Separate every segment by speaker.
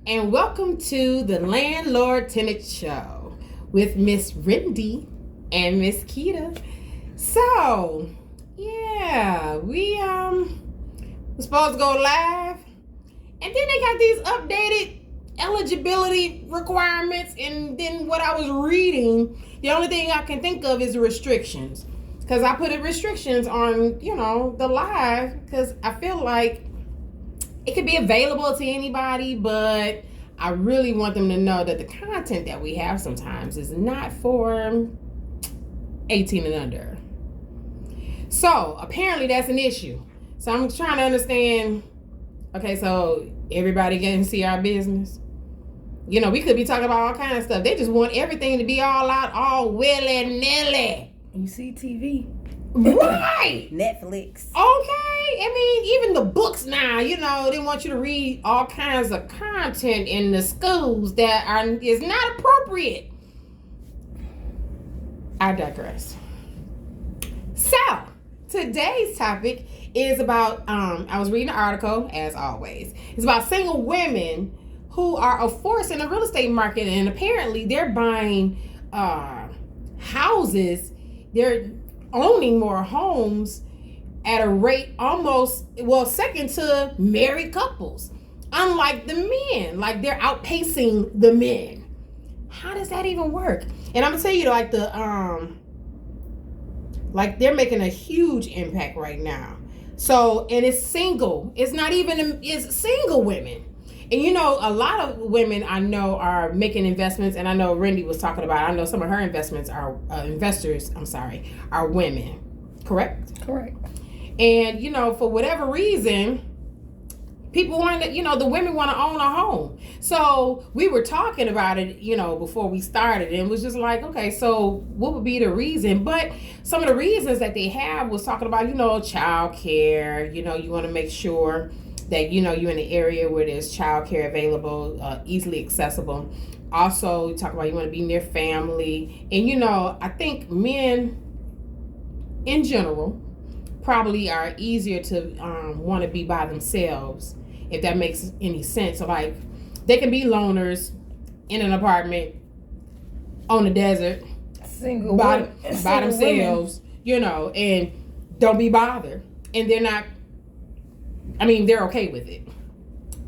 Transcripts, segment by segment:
Speaker 1: and welcome to the Landlord Tenant Show with Miss Rindy and Miss Keita. So, yeah, we were supposed to go live, and then they got these updated eligibility requirements, and then what I was reading, the only thing I can think of is restrictions. Because I put restrictions on, the live, because I feel like it could be available to anybody, but I really want them to know that the content that we have sometimes is not for 18 and under. So apparently that's an issue. So I'm trying to understand, okay, so everybody can see our business. We could be talking about all kinds of stuff. They just want everything to be all out, all willy-nilly.
Speaker 2: You see TV.
Speaker 1: Right.
Speaker 2: Netflix.
Speaker 1: Okay. I mean, even the books now, they want you to read all kinds of content in the schools that is not appropriate. I digress. So, today's topic is about, I was reading an article, as always. It's about single women who are a force in the real estate market, and apparently they're buying houses. They're owning more homes at a rate second to married couples. Unlike the men, like they're outpacing the men. How does that even work? And I'm gonna tell you, like they're making a huge impact right now. So, and it's single. It's not even, it's single women. And a lot of women I know are making investments, and I know Rindy was talking about, I know some of her investors are women. Correct?
Speaker 2: Correct.
Speaker 1: And, for whatever reason, people want to, the women want to own a home. So we were talking about it, before we started, and it was just like, okay, so what would be the reason? But some of the reasons that they have was talking about, child care, you want to make sure that, you're in an area where there's child care available, easily accessible. Also, you talk about you want to be near family. And, I think men in general probably are easier to want to be by themselves, if that makes any sense. So, like, they can be loners in an apartment on the desert,
Speaker 2: single
Speaker 1: by themselves, and don't be bothered. And they're okay with it.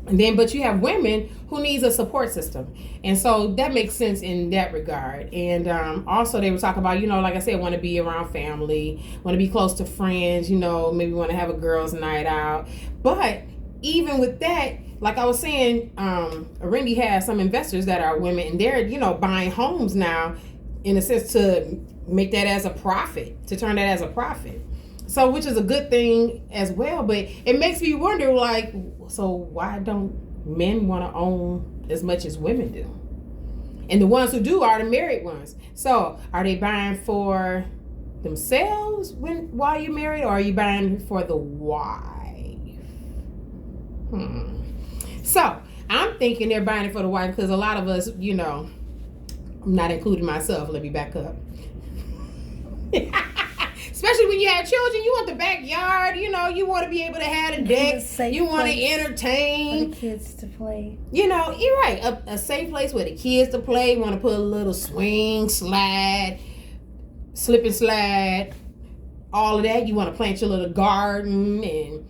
Speaker 1: And then, but you have women who needs a support system. And so that makes sense in that regard. And also they were talking about, like I said, want to be around family, want to be close to friends, maybe want to have a girls' night out. But even with that, like I was saying, Rindy has some investors that are women, and they're, buying homes now in a sense to make that as a profit, to turn that as a profit. So, which is a good thing as well, but it makes me wonder, like, so why don't men want to own as much as women do? And the ones who do are the married ones. So, are they buying for themselves while you're married, or are you buying for the wife? So, I'm thinking they're buying it for the wife, because a lot of us, I'm not including myself, let me back up. Especially when you have children, you want the backyard, you want to be able to have a deck, you want to entertain.
Speaker 2: For the kids to play.
Speaker 1: You're right, a safe place where the kids to play, want to put a little swing, slide, slip and slide, all of that. You want to plant your little garden and,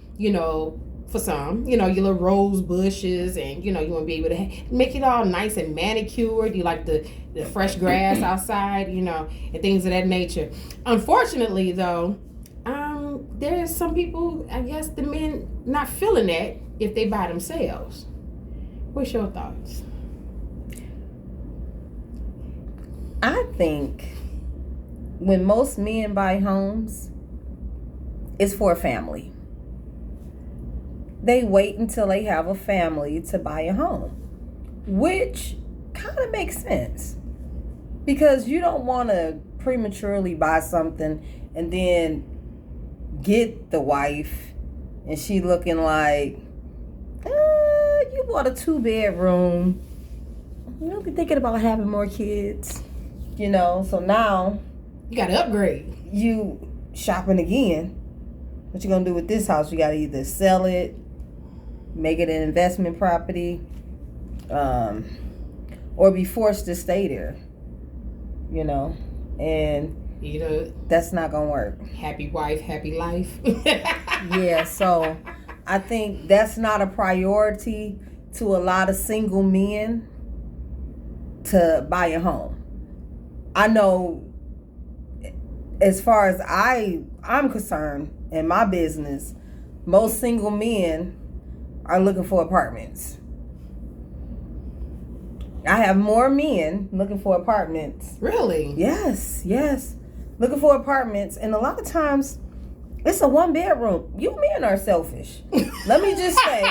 Speaker 1: for some, your little rose bushes, and, you want to be able to make it all nice and manicured. You like the fresh grass outside, and things of that nature. Unfortunately, though, there's some people, I guess the men not feeling that if they buy themselves. What's your thoughts?
Speaker 2: I think when most men buy homes, it's for a family. They wait until they have a family to buy a home, which kind of makes sense, because you don't want to prematurely buy something and then get the wife and she looking like, you bought a 2-bedroom, really thinking about having more kids, so now
Speaker 1: you gotta upgrade.
Speaker 2: You shopping again. What you gonna do with this house? You gotta either sell it, make it an investment property, or be forced to stay there, you know, and that's not gonna work.
Speaker 1: Happy wife, happy life.
Speaker 2: Yeah, so I think that's not a priority to a lot of single men to buy a home. I know, as far as I'm concerned in my business, most single men are looking for apartments. I have more men looking for apartments.
Speaker 1: Really?
Speaker 2: Yes. Looking for apartments. And a lot of times, it's a 1-bedroom. You men are selfish. Let me just say.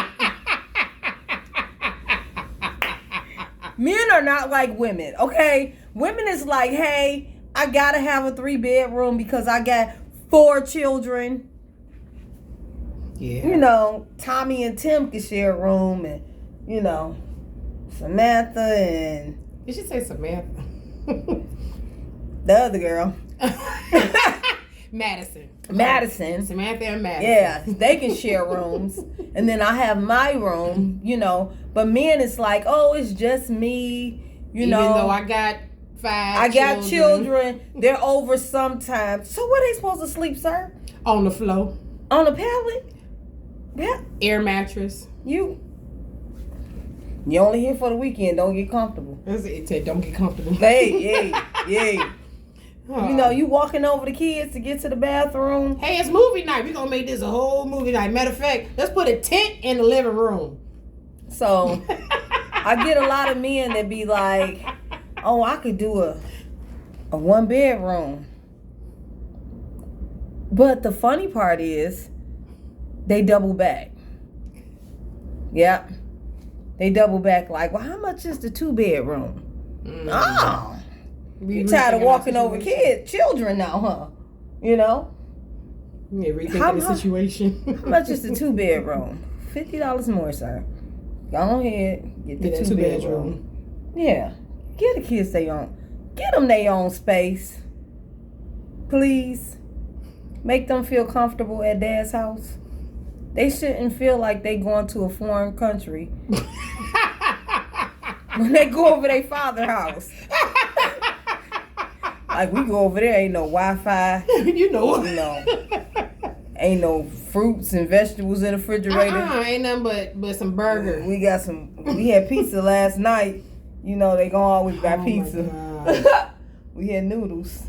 Speaker 2: Men are not like women, okay? Women is like, hey, I gotta have a 3-bedroom because I got 4 children.
Speaker 1: Yeah.
Speaker 2: You know, Tommy and Tim can share a room, and, you know, Samantha and...
Speaker 1: You should say Samantha.
Speaker 2: The other girl.
Speaker 1: Madison.
Speaker 2: Samantha
Speaker 1: and Madison.
Speaker 2: Yeah, they can share rooms. And then I have my room, you know. But men, it's like, oh, it's just me, you know.
Speaker 1: Even though I got 5
Speaker 2: got children. They're over sometimes. So where they supposed to sleep, sir?
Speaker 1: On the floor.
Speaker 2: On a pallet? Yeah.
Speaker 1: Air mattress.
Speaker 2: You only here for the weekend. Don't get comfortable.
Speaker 1: It said don't get comfortable.
Speaker 2: Hey. You know, you walking over the kids to get to the bathroom.
Speaker 1: Hey, it's movie night. We're going to make this a whole movie night. Matter of fact, let's put a tent in the living room.
Speaker 2: So, I get a lot of men that be like, oh, I could do a 1-bedroom. But the funny part is, they double back. Yep. They double back like, well, how much is the 2-bedroom? Oh. You tired of walking over children now, huh? You know?
Speaker 1: Yeah, rethinking the situation.
Speaker 2: How much is the 2-bedroom? $50 more, sir. Go ahead, get the 2-bedroom. Yeah. Get the kids get them their own space. Please. Make them feel comfortable at dad's house. They shouldn't feel like they going to a foreign country when they go over their father's house. Like, we go over there, ain't no Wi-Fi.
Speaker 1: You know.
Speaker 2: Ain't no fruits and vegetables in the refrigerator.
Speaker 1: Ain't nothing but some burgers.
Speaker 2: We had pizza last night. You know, they gonna always buy pizza. We had noodles,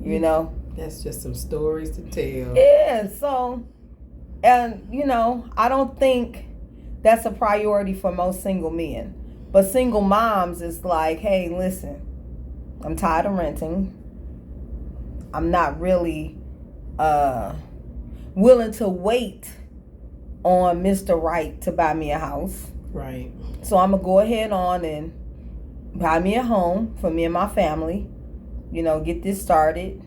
Speaker 2: you know.
Speaker 1: That's just some stories to tell.
Speaker 2: Yeah, so, and, you know, I don't think that's a priority for most single men. But single moms is like, hey, listen, I'm tired of renting. I'm not really willing to wait on Mr. Right to buy me a house.
Speaker 1: Right.
Speaker 2: So I'm going to go ahead on and buy me a home for me and my family. You know, get this started.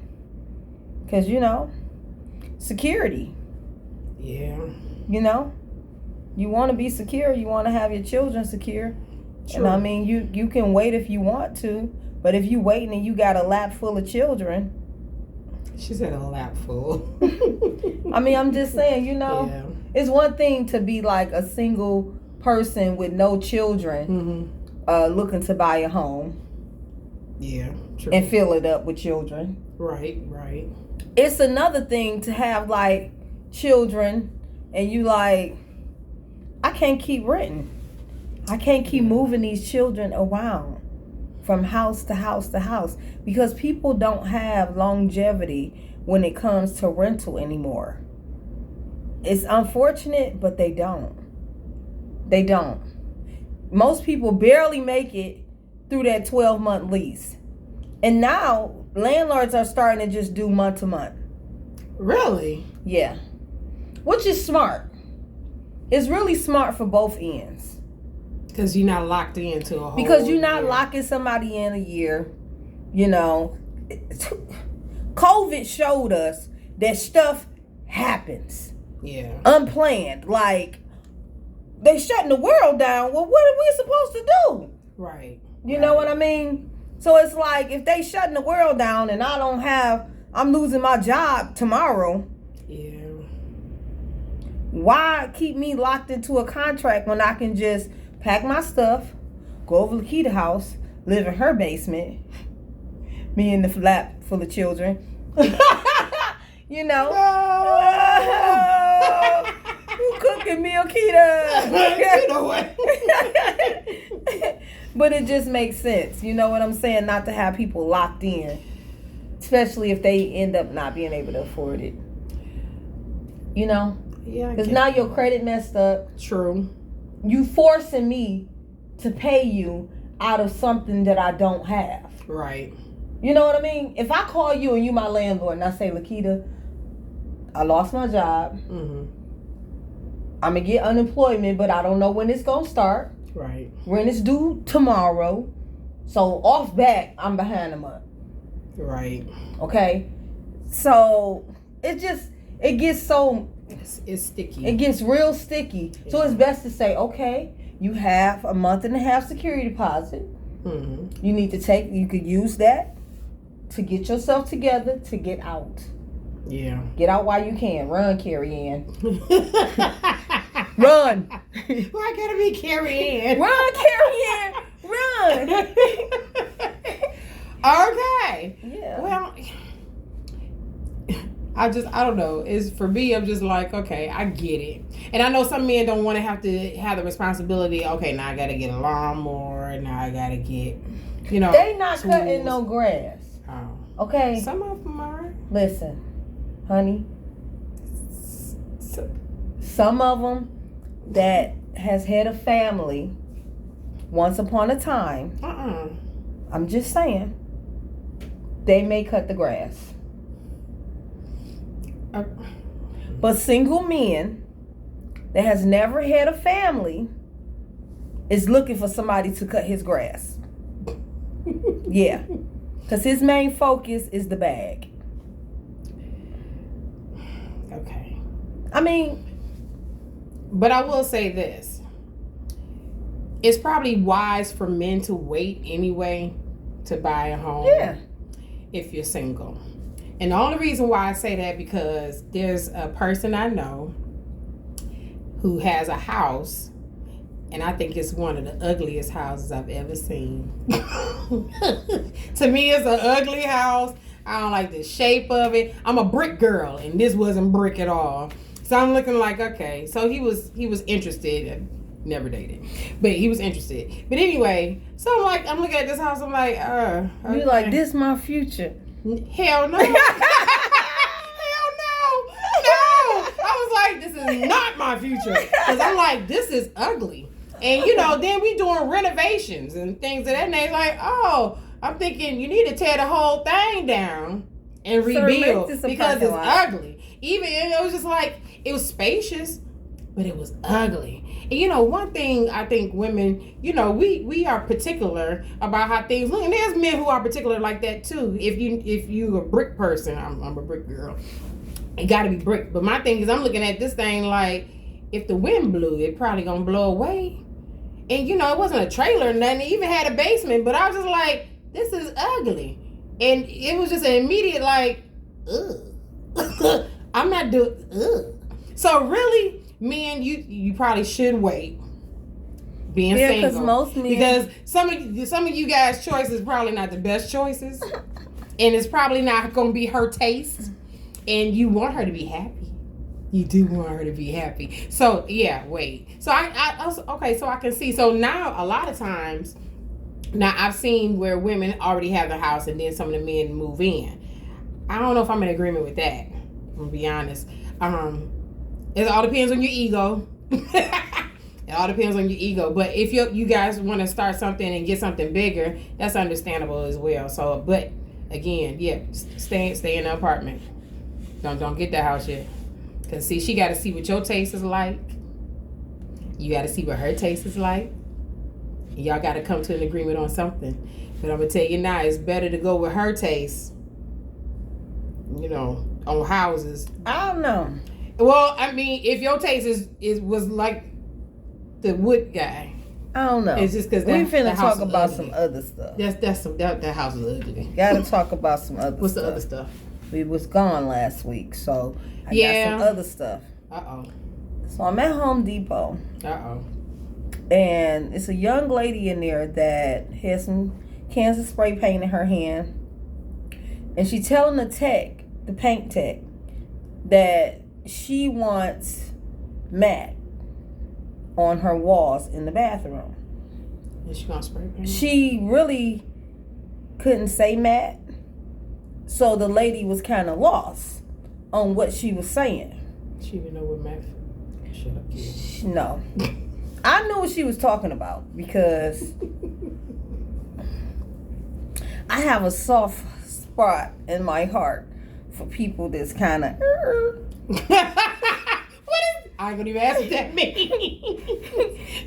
Speaker 2: Because, you know, security.
Speaker 1: Yeah.
Speaker 2: You know, you want to be secure. You want to have your children secure. True. And I mean, you can wait if you want to. But if you waiting and you got a lap full of children.
Speaker 1: She said a lap full.
Speaker 2: I mean, I'm just saying, you know, it's one thing to be like a single person with no children looking to buy a home.
Speaker 1: Yeah, true.
Speaker 2: And fill it up with children.
Speaker 1: Right.
Speaker 2: It's another thing to have like children and you like, I can't keep renting. I can't keep moving these children around from house to house to house because people don't have longevity when it comes to rental anymore. It's unfortunate, but they don't. Most people barely make it through that 12-month lease. And now landlords are starting to just do month to month.
Speaker 1: Really?
Speaker 2: Yeah. Which is smart. It's really smart for both ends.
Speaker 1: Because you're not locked into a whole
Speaker 2: Because you're not
Speaker 1: year.
Speaker 2: locking somebody in a year. You know, COVID showed us that stuff happens.
Speaker 1: Yeah.
Speaker 2: Unplanned. Like, they shutting the world down. Well, what are we supposed to do?
Speaker 1: Right.
Speaker 2: You know what I mean? So it's like, if they shutting the world down and I'm losing my job tomorrow.
Speaker 1: Yeah.
Speaker 2: Why keep me locked into a contract when I can just pack my stuff, go over to Lakita's house, live in her basement, me in the lap full of children. You know.
Speaker 1: No.
Speaker 2: Who cooking meal, Kita?
Speaker 1: You know what?
Speaker 2: But it just makes sense. You know what I'm saying? Not to have people locked in. Especially if they end up not being able to afford it. You know?
Speaker 1: Yeah.
Speaker 2: Because now your credit messed up.
Speaker 1: True.
Speaker 2: You forcing me to pay you out of something that I don't have.
Speaker 1: Right.
Speaker 2: You know what I mean? If I call you and you my landlord and I say, Lakita, I lost my job.
Speaker 1: Mm-hmm.
Speaker 2: I'm going to get unemployment, but I don't know when it's going to start.
Speaker 1: Right.
Speaker 2: Rent is due tomorrow. So off back, I'm behind a month.
Speaker 1: Right.
Speaker 2: Okay? So it gets so...
Speaker 1: It's sticky.
Speaker 2: It gets real sticky. Yeah. So it's best to say, okay, you have a month and a half security deposit.
Speaker 1: Mm-hmm.
Speaker 2: You could use that to get yourself together to get out.
Speaker 1: Yeah.
Speaker 2: Get out while you can. Run, Carrie Ann. Run.
Speaker 1: Why gotta be Carrie Ann?
Speaker 2: Run, Carrie Ann. Run.
Speaker 1: Okay.
Speaker 2: Yeah.
Speaker 1: Well, I don't know. It's for me, I'm just like, okay, I get it. And I know some men don't want to have the responsibility. Okay, now I got to get a lawnmower. Now I got to get, They
Speaker 2: not
Speaker 1: tools.
Speaker 2: Cutting no grass.
Speaker 1: Oh.
Speaker 2: Okay.
Speaker 1: Some of them are.
Speaker 2: Listen, honey. Some of them that has had a family once upon a time. I'm just saying. They may cut the grass. But single men that has never had a family is looking for somebody to cut his grass. Yeah. Because his main focus is the bag.
Speaker 1: Okay.
Speaker 2: I mean...
Speaker 1: But I will say this. It's probably wise for men to wait anyway to buy a home.
Speaker 2: Yeah.
Speaker 1: If you're single. And the only reason why I say that because there's a person I know who has a house, and I think it's one of the ugliest houses I've ever seen. To me, it's an ugly house. I don't like the shape of it. I'm a brick girl, and this wasn't brick at all. So I'm looking like, okay. So he was interested. Never dated, but he was interested. But anyway, so I'm looking at this house. I'm like, okay.
Speaker 2: You like, this my future.
Speaker 1: Hell no. Hell no. I was like, this is not my future. Because I'm like, this is ugly. And, then we doing renovations and things of that nature. Like, I'm thinking you need to tear the whole thing down and rebuild because it's ugly. Even, it was just like, it was spacious, but it was ugly. And one thing I think women, we are particular about how things look. And there's men who are particular like that too. If you a brick person, I'm a brick girl. It got to be brick. But my thing is, I'm looking at this thing like, if the wind blew, it probably gonna blow away. And it wasn't a trailer or nothing. It even had a basement. But I was just like, this is ugly. And it was just an immediate like, ugh. I'm not doing, ugh. So really, men, you probably should wait being single.
Speaker 2: Because most men,
Speaker 1: because some of you guys' choices probably not the best choices, and it's probably not going to be her taste. And you want her to be happy. You do want her to be happy. So yeah, wait. So I also, okay. So I can see. So now a lot of times, now I've seen where women already have the house and then some of the men move in. I don't know if I'm in agreement with that. I'm gonna be honest. It all depends on your ego. It all depends on your ego. But if you guys want to start something and get something bigger, that's understandable as well. So, but again, yeah, stay in the apartment. Don't get that house yet. Cause see, she got to see what your taste is like. You got to see what her taste is like. Y'all got to come to an agreement on something. But I'm gonna tell you now, it's better to go with her taste. On houses.
Speaker 2: I don't know.
Speaker 1: Well, I mean, if your taste was like the wood guy,
Speaker 2: I don't know.
Speaker 1: It's just because
Speaker 2: we finna talk about some other stuff.
Speaker 1: That house is ugly.
Speaker 2: Gotta talk about some other.
Speaker 1: What's
Speaker 2: stuff.
Speaker 1: The other stuff?
Speaker 2: We was gone last week, so I got some other stuff.
Speaker 1: So
Speaker 2: I'm at Home Depot. And it's a young lady in there that has some cans of spray paint in her hand. And she telling the paint tech, that she wants matte on her walls in the bathroom.
Speaker 1: Is she gonna spray paint?
Speaker 2: She really couldn't say matte. So the lady was kind of lost on what she was saying.
Speaker 1: She even know what math. Shut up, kid.
Speaker 2: No. I knew what she was talking about because I have a soft spot in my heart for people that's kind of.
Speaker 1: What is? I ain't gonna even ask what that means.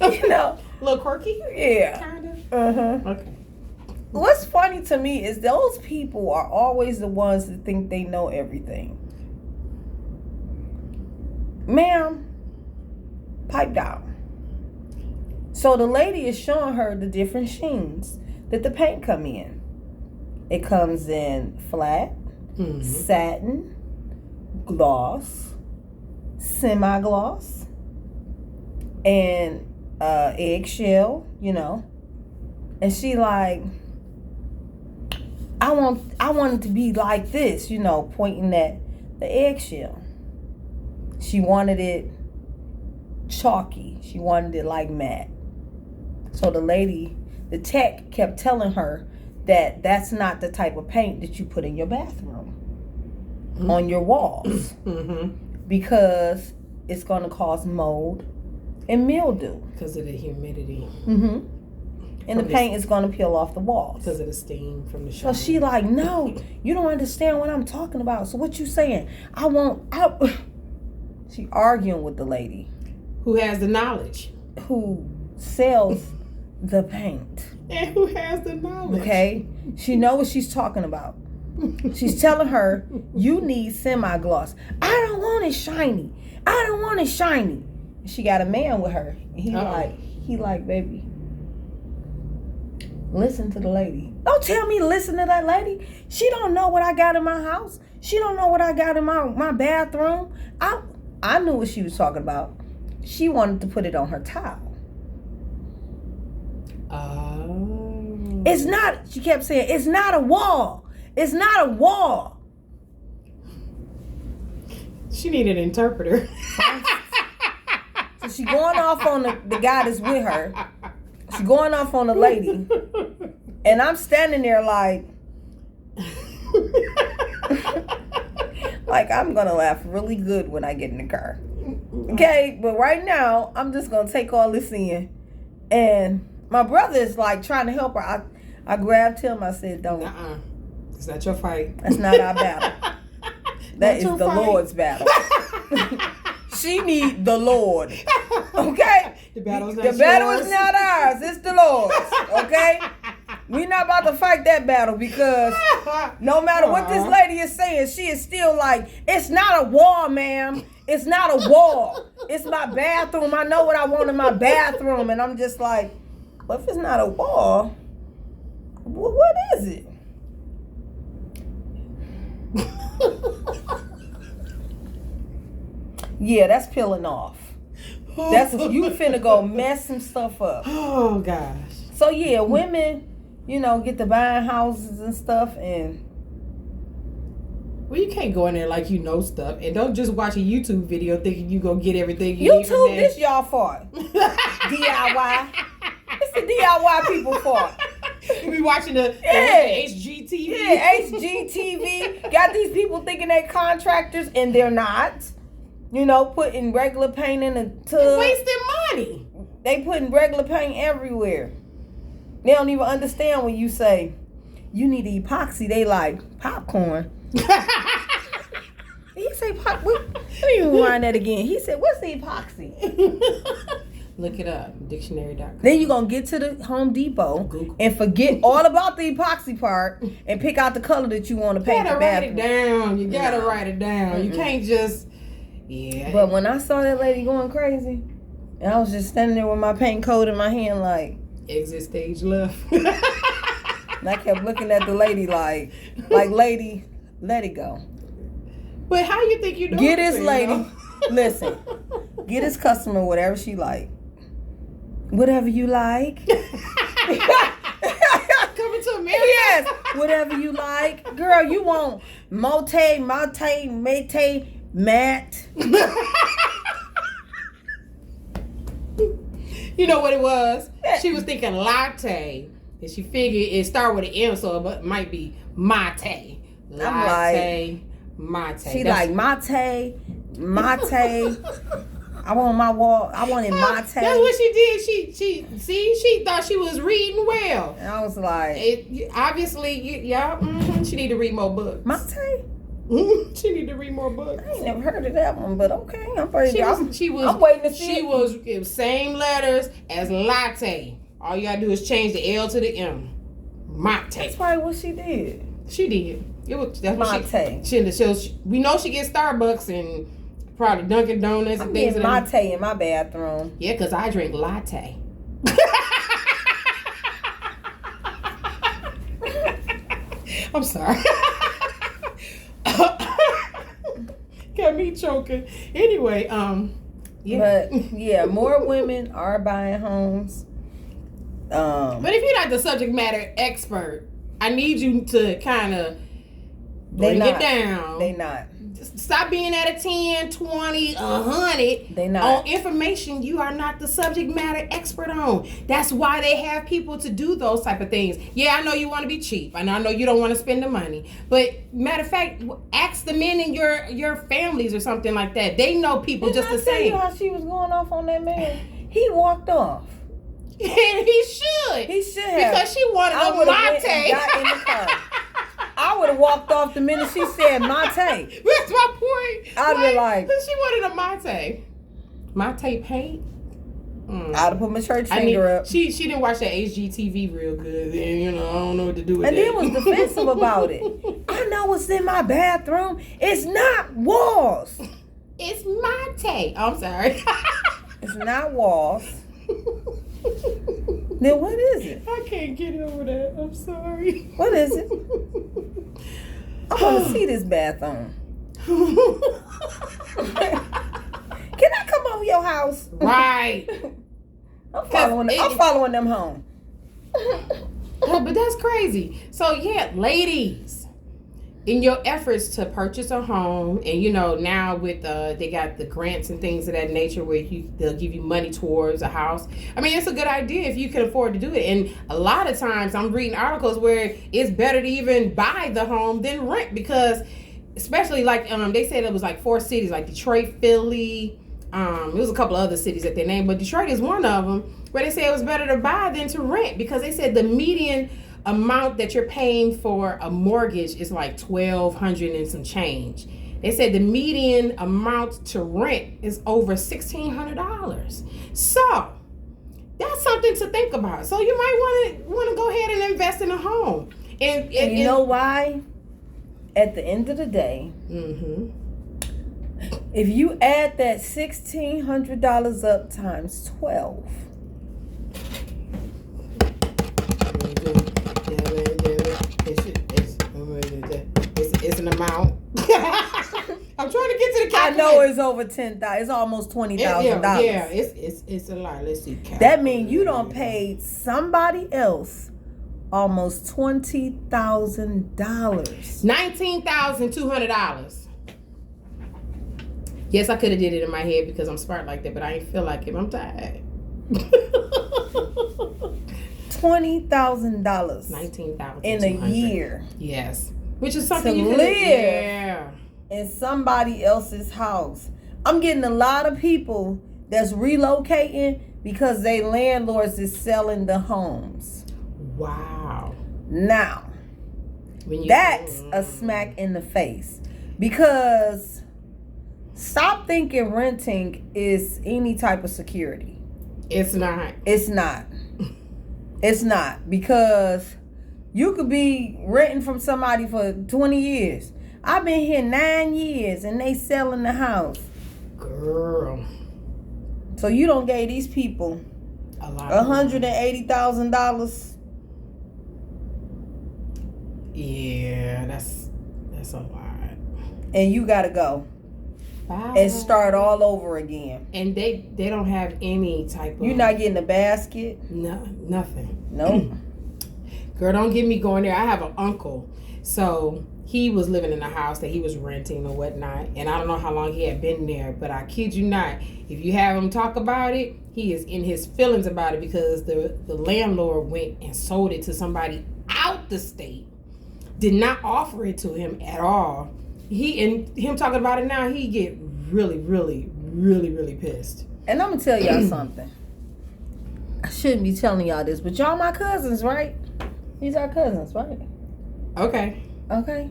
Speaker 2: You know,
Speaker 1: a little quirky.
Speaker 2: Yeah.
Speaker 1: Kinda. Okay.
Speaker 2: What's funny to me is those people are always the ones that think they know everything. Ma'am, pipe down. So the lady is showing her the different sheens that the paint come in. It comes in flat, satin, gloss, semi-gloss, and eggshell, you know. And she like, I want it to be like this, you know, pointing at the eggshell. She wanted it chalky. She wanted it like matte. So the tech kept telling her that that's not the type of paint that you put in your bathroom on your walls because it's going to cause mold and mildew
Speaker 1: because of the humidity.
Speaker 2: And the paint is going to peel off the walls
Speaker 1: because of the steam from the shower.
Speaker 2: So she like, no, you don't understand what I'm talking about. So what you saying? She arguing with the lady
Speaker 1: who has the knowledge,
Speaker 2: who sells the paint,
Speaker 1: and who has the knowledge.
Speaker 2: Okay, she know what she's talking about. She's telling her, you need semi-gloss. I don't want it shiny. I don't want it shiny. She got a man with her. He like, baby, listen to the lady. Don't tell me to listen to that lady. She don't know what I got in my house. She don't know what I got in my bathroom. I knew what she was talking about. She wanted to put it on her towel.
Speaker 1: Oh.
Speaker 2: It's not, she kept saying, it's not a wall. It's not a wall.
Speaker 1: She needed an interpreter.
Speaker 2: So she going off on the guy that's with her. She going off on the lady. And I'm standing there like, like I'm going to laugh really good when I get in the car. Okay, but right now, I'm just going to take all this in. And my brother is like trying to help her. I grabbed him. I said, don't.
Speaker 1: It's not your fight.
Speaker 2: That's not our battle. That is the Lord's battle. She need the Lord. Okay?
Speaker 1: The battle is
Speaker 2: not ours. It's the Lord's. Okay? We're not about to fight that battle because no matter what this lady is saying, she is still like, it's not a wall, ma'am. It's not a wall. It's my bathroom. I know what I want in my bathroom. And I'm just like, well, if it's not a wall, what is it? Yeah, that's peeling off. That's you finna go mess some stuff up.
Speaker 1: Oh gosh.
Speaker 2: So yeah, women, you know, get to buying houses and stuff, and
Speaker 1: well, you can't go in there like you know stuff, and don't just watch a YouTube video thinking you gonna get everything you need from
Speaker 2: YouTube,
Speaker 1: there.
Speaker 2: this y'all fault. DIY. It's the DIY people fault.
Speaker 1: You be watching the HGTV.
Speaker 2: Yeah, HGTV. Got these people thinking they contractors and they're not. You know, putting regular paint in the tub.
Speaker 1: Wasting money.
Speaker 2: They putting regular paint everywhere. They don't even understand when you say, you need epoxy. They like, popcorn. He say, let me rewind that again. He said, what's the epoxy?
Speaker 1: Look it up, dictionary.com.
Speaker 2: Then you're going to get to the Home Depot
Speaker 1: Google.
Speaker 2: And forget all about the epoxy part and pick out the color that you want to paint the bathroom.
Speaker 1: You gotta write it down. You can't just,
Speaker 2: But when I saw that lady going crazy, and I was just standing there with my paint coat in my hand like.
Speaker 1: Exit stage left.
Speaker 2: And I kept looking at the lady like lady, let it go.
Speaker 1: But how you think you doing?
Speaker 2: Get this lady, listen, get this customer whatever she like. Whatever you like.
Speaker 1: Coming to America.
Speaker 2: Yes, whatever you like. Girl, you want mote, mate, mat.
Speaker 1: You know what it was? She was thinking latte. And she figured it started with an M, so it might be mate. Latte, mate.
Speaker 2: She like mate. I want my wall. I wanted mate.
Speaker 1: That's what she did. She thought she was reading well.
Speaker 2: And I was like,
Speaker 1: she need to read more books.
Speaker 2: mate?
Speaker 1: She need to read more books.
Speaker 2: I ain't never heard of that one, but okay. I'm waiting to see
Speaker 1: it was same letters as latte. All you gotta do is change the L to the M. Mate.
Speaker 2: That's probably what she did.
Speaker 1: She did. That's what
Speaker 2: mate.
Speaker 1: We know she gets Starbucks and probably Dunkin' Donuts and things.
Speaker 2: I'm getting mate in my bathroom.
Speaker 1: Yeah, because I drink latte. I'm sorry. Got me choking. Anyway, yeah.
Speaker 2: But yeah, more women are buying homes.
Speaker 1: But if you're not the subject matter expert, I need you to kind of bring it down.
Speaker 2: They not.
Speaker 1: Stop being at a 10, 20, 100
Speaker 2: They not.
Speaker 1: on information you are not the subject matter expert on. That's why they have people to do those type of things. Yeah, I know you want to be cheap, and I know you don't want to spend the money. But matter of fact, ask the men in your families or something like that. They know people just the same.
Speaker 2: Didn't I tell you how she was going off on that man? He walked off.
Speaker 1: And he should.
Speaker 2: He should have.
Speaker 1: Because she wanted a latte.
Speaker 2: Got in the car. I would have walked off the minute she said mate.
Speaker 1: That's my point.
Speaker 2: I'd be like,
Speaker 1: she wanted a mate. Mate paint?
Speaker 2: I'd have put my church finger up.
Speaker 1: She didn't watch that HGTV real good, and I don't know what to do with
Speaker 2: and
Speaker 1: that.
Speaker 2: And then was defensive about it. I know what's in my bathroom. It's not walls.
Speaker 1: It's mate. Oh, I'm sorry.
Speaker 2: It's not walls. Then what is it?
Speaker 1: I can't get over that. I'm sorry.
Speaker 2: What is it? I want to see this bathroom. Can I come over your house?
Speaker 1: Right.
Speaker 2: I'm following them home.
Speaker 1: But that's crazy. So yeah, ladies, in your efforts to purchase a home, and now with they got the grants and things of that nature where they'll give you money towards a house. I mean, it's a good idea if you can afford to do it. And a lot of times I'm reading articles where it's better to even buy the home than rent, because especially like they said it was like 4 cities like Detroit, Philly, it was a couple of other cities that they named, but Detroit is one of them, where they say it was better to buy than to rent, because they said the median amount that you're paying for a mortgage is like $1,200 and some change. They said the median amount to rent is over $1,600. So that's something to think about. So you might want to go ahead and invest in a home. And
Speaker 2: you know why? At the end of the day, if you add that $1,600 up times 12.
Speaker 1: It's an amount. I'm trying to get to the calculator.
Speaker 2: I know it's over 10,000. It's almost $20,000.
Speaker 1: Yeah, it's a lot. Let's see.
Speaker 2: That means you don't pay somebody else almost $20,000.
Speaker 1: $19,200. Yes, I could have did it in my head because I'm smart like that, but I ain't feel like it. I'm tired.
Speaker 2: $20,000.
Speaker 1: $19,000
Speaker 2: in a year.
Speaker 1: Yes. Which is something
Speaker 2: to
Speaker 1: you
Speaker 2: live in somebody else's house. I'm getting a lot of people that's relocating because they landlords is selling the homes.
Speaker 1: Wow.
Speaker 2: Now, that's a smack in the face, because stop thinking renting is any type of security.
Speaker 1: It's not.
Speaker 2: It's not. It's not, because you could be renting from somebody for 20 years. I've been here 9 years and they selling the house.
Speaker 1: Girl.
Speaker 2: So you don't give these people
Speaker 1: a lot
Speaker 2: $180,000.
Speaker 1: Yeah, that's a lot.
Speaker 2: And you gotta go.
Speaker 1: Bye.
Speaker 2: and start all over again.
Speaker 1: And they don't have any type of.
Speaker 2: You're not getting a basket.
Speaker 1: No, nothing.
Speaker 2: Nope.
Speaker 1: Girl, don't get me going there. I have an uncle, so he was living in a house that he was renting or whatnot, and I don't know how long he had been there, but I kid you not, if you have him talk about it, he is in his feelings about it because the landlord went and sold it to somebody out the state, did not offer it to him at all. Him talking about it now, he get really, really, really, really pissed.
Speaker 2: And I'm gonna tell y'all something. I shouldn't be telling y'all this, but y'all my cousins, right? These are cousins, right?
Speaker 1: Okay.
Speaker 2: Okay.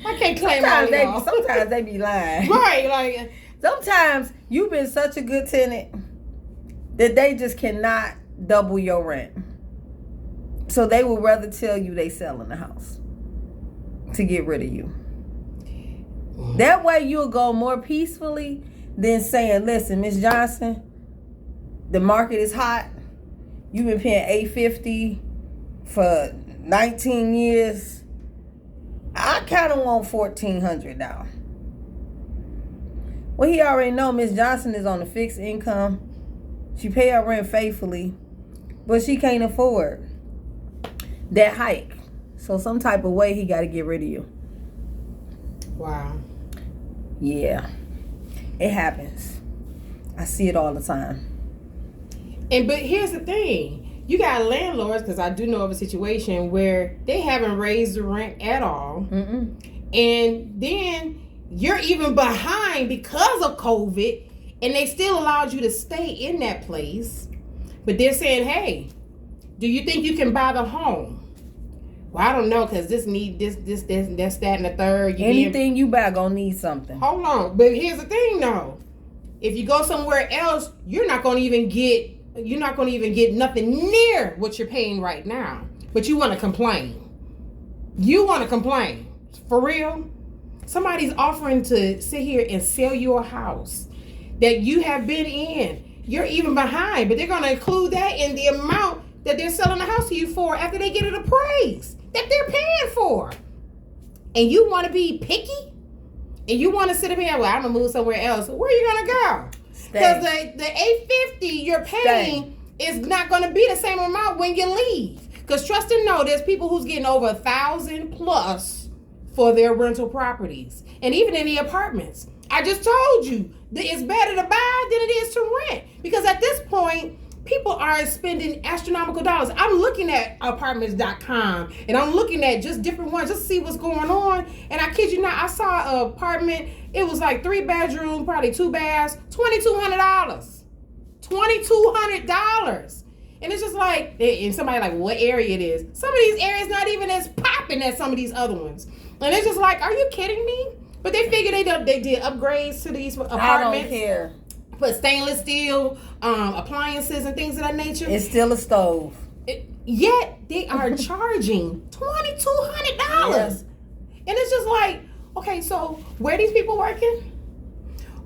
Speaker 1: I can't claim all y'all.
Speaker 2: Sometimes they be lying.
Speaker 1: Right, like
Speaker 2: sometimes you've been such a good tenant that they just cannot double your rent. So they would rather tell you they selling the house to get rid of you. That way you'll go more peacefully than saying, listen, Miss Johnson, the market is hot. You've been paying $850 for 19 years. I kind of want $1,400 now. Well, he already know Miss Johnson is on a fixed income. She pay her rent faithfully, but she can't afford that hike. So some type of way he got to get rid of you.
Speaker 1: wow.
Speaker 2: Yeah, it happens. I see it all the time.
Speaker 1: But here's the thing. You got landlords, because I do know of a situation where they haven't raised the rent at all.
Speaker 2: Mm-mm.
Speaker 1: And then you're even behind because of COVID, and they still allowed you to stay in that place. But they're saying, hey, do you think you can buy the home? Well, I don't know, because this, that, and the third.
Speaker 2: Anything you buy gonna need something.
Speaker 1: Hold on. But here's the thing, though. If you go somewhere else, you're not going to even get nothing near what you're paying right now. But you want to complain. You want to complain. For real? Somebody's offering to sit here and sell you a house that you have been in. You're even behind, but they're going to include that in the amount that they're selling the house to you for after they get it appraised that they're paying for. And you want to be picky? And you want to sit up here, well, I'm going to move somewhere else. Where are you going to go? Because the $850 you're paying is not going to be the same amount when you leave. Because trust and know, there's people who's getting over $1,000 plus for their rental properties. And even in the apartments. I just told you that it's better to buy than it is to rent. Because at this point, people are spending astronomical dollars. I'm looking at apartments.com and I'm looking at just different ones just to see what's going on. And I kid you not, I saw an apartment. It was like 3 bedroom, probably 2 baths, $2,200. $2,200. And it's just like, and somebody like, what area it is? Some of these areas not even as popping as some of these other ones. And it's just like, are you kidding me? But they figured they did upgrades to these apartments.
Speaker 2: I don't care.
Speaker 1: Put stainless steel appliances and things of that nature.
Speaker 2: It's still a stove.
Speaker 1: Yet they are charging $2,200. Yeah. And it's just like, okay, so where are these people working?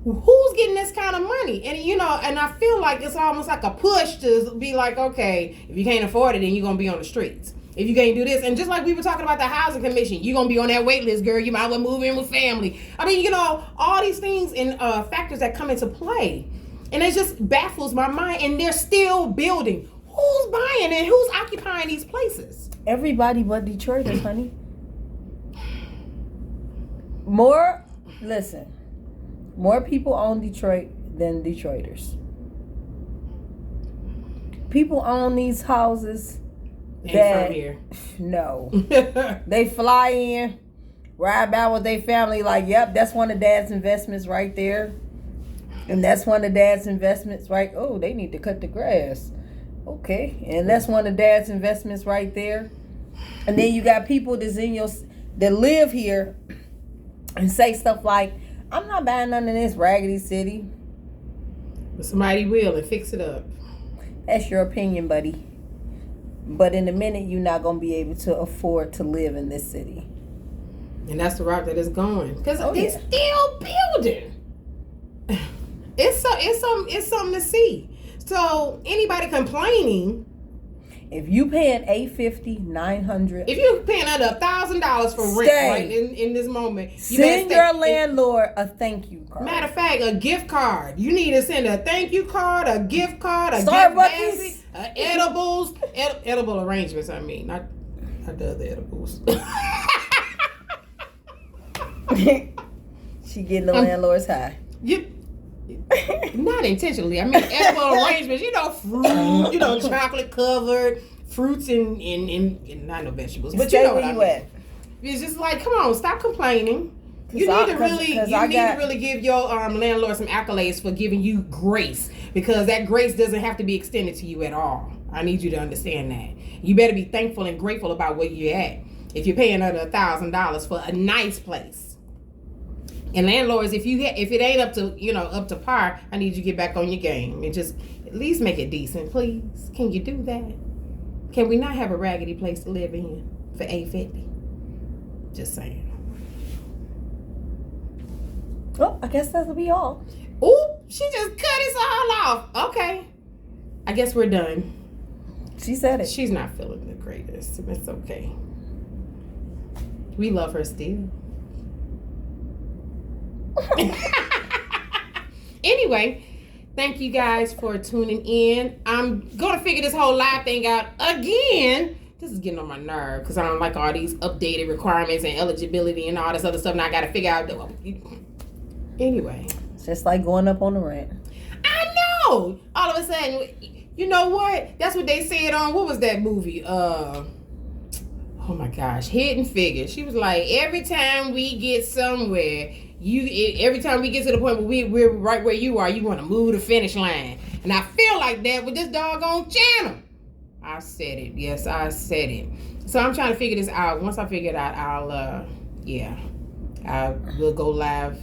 Speaker 1: Who's getting this kind of money? And and I feel like it's almost like a push to be like, okay, if you can't afford it, then you're gonna be on the streets. If you can't do this, and just like we were talking about the housing commission, you're gonna be on that wait list, girl. You might as well move in with family. I mean, all these things and factors that come into play. And it just baffles my mind. And they're still building. Who's buying and who's occupying these places?
Speaker 2: Everybody but Detroiters, honey. More people own Detroit than Detroiters. People own these houses.
Speaker 1: Ain't from here.
Speaker 2: No. They fly in, ride by with their family like, yep, that's one of Dad's investments right there. And that's one of Dad's investments, right? Oh, they need to cut the grass. Okay. And that's one of Dad's investments right there. And then you got people that live here and say stuff like, I'm not buying none of this raggedy city.
Speaker 1: But somebody will and fix it up.
Speaker 2: That's your opinion, buddy. But in a minute, you're not going to be able to afford to live in this city.
Speaker 1: And that's the route that it's going. Because they're still building. It's something to see. So anybody complaining,
Speaker 2: If you paying $850, $900,
Speaker 1: if you're paying under $1,000 for rent
Speaker 2: Stay.
Speaker 1: right in this moment, you better
Speaker 2: send
Speaker 1: stay.
Speaker 2: your landlord a thank you card.
Speaker 1: Matter of fact, a gift card. You need to send a thank you card, a gift card, a
Speaker 2: Starbucks.
Speaker 1: gift basket, edibles, edible arrangements. I mean, not the other edibles.
Speaker 2: She getting the landlord's high.
Speaker 1: Not intentionally. I mean, edible arrangements. Fruit. Chocolate covered fruits and not no vegetables. But
Speaker 2: Stay
Speaker 1: you know
Speaker 2: where
Speaker 1: what
Speaker 2: you
Speaker 1: I mean.
Speaker 2: at.
Speaker 1: It's just like, come on, stop complaining. You need to really give your landlord some accolades for giving you grace, because that grace doesn't have to be extended to you at all. I need you to understand that. You better be thankful and grateful about where you're at. If you're paying under $1,000 for a nice place. And landlords, if it ain't up to par, I need you to get back on your game and just at least make it decent, please. Can you do that? Can we not have a raggedy place to live in for $850? Just saying.
Speaker 2: Well, I guess that'll be all.
Speaker 1: Ooh, she just cut us all off. Okay. I guess we're done.
Speaker 2: She said it.
Speaker 1: She's not feeling the greatest. It's okay. We love her still. Anyway, thank you guys for tuning in. I'm going to figure this whole live thing out again. This is getting on my nerve because I don't like all these updated requirements and eligibility and all this other stuff. Now I got to figure out. Anyway.
Speaker 2: It's just like going up on the rent.
Speaker 1: I know. All of a sudden, you know what? That's what they said on, what was that movie? Oh my gosh, Hidden Figures. She was like, every time we get somewhere, every time we get to the point where we're right where you are, you want to move the finish line. And I feel like that with this doggone channel. I said it. Yes, I said it. So I'm trying to figure this out. Once I figure it out, I will go live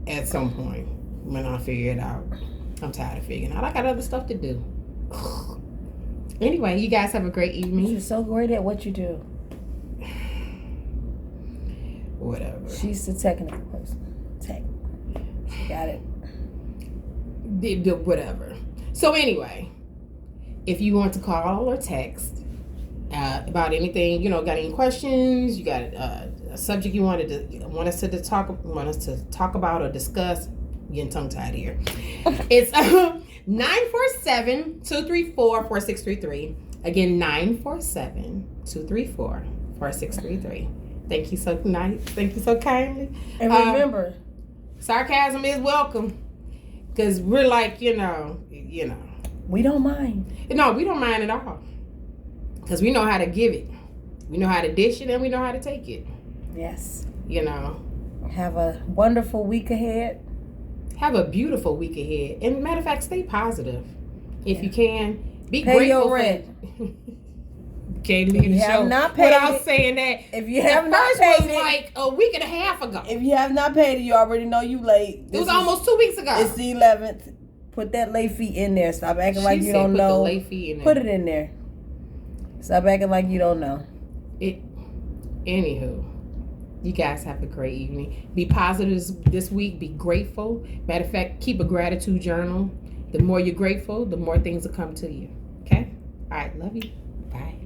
Speaker 1: at some point when I figure it out. I'm tired of figuring out. I got other stuff to do. Anyway, you guys have a great evening.
Speaker 2: You're so great at what you do.
Speaker 1: Whatever.
Speaker 2: She's the technical person. Got it.
Speaker 1: Whatever. So anyway, if you want to call or text about anything, got any questions, you got a subject you want us to talk about or discuss. I'm getting tongue tied here. It's 947-234-4633. Again, 947-234-4633. Thank you so nice. Thank you so kindly.
Speaker 2: And remember,
Speaker 1: sarcasm is welcome, because we're like,
Speaker 2: we don't mind.
Speaker 1: No, we don't mind at all, because we know how to give it. We know how to dish it, and we know how to take it.
Speaker 2: Yes.
Speaker 1: Have
Speaker 2: a wonderful week ahead.
Speaker 1: Have a beautiful week ahead. And matter of fact, stay positive. If you can. Be
Speaker 2: Pay
Speaker 1: grateful
Speaker 2: your rent.
Speaker 1: Can't leave the show without saying that.
Speaker 2: If you have not
Speaker 1: first
Speaker 2: paid
Speaker 1: was
Speaker 2: it,
Speaker 1: like a week and a half ago.
Speaker 2: If you have not paid it, you already know you late.
Speaker 1: It was almost 2 weeks ago.
Speaker 2: It's the 11th. Put that late fee in there. Stop acting like you don't know.
Speaker 1: Put the late fee in there.
Speaker 2: Put it in there. Stop acting like you don't know.
Speaker 1: Anywho, you guys have a great evening. Be positive this week. Be grateful. Matter of fact, keep a gratitude journal. The more you're grateful, the more things will come to you. Okay? All right. Love you. Bye.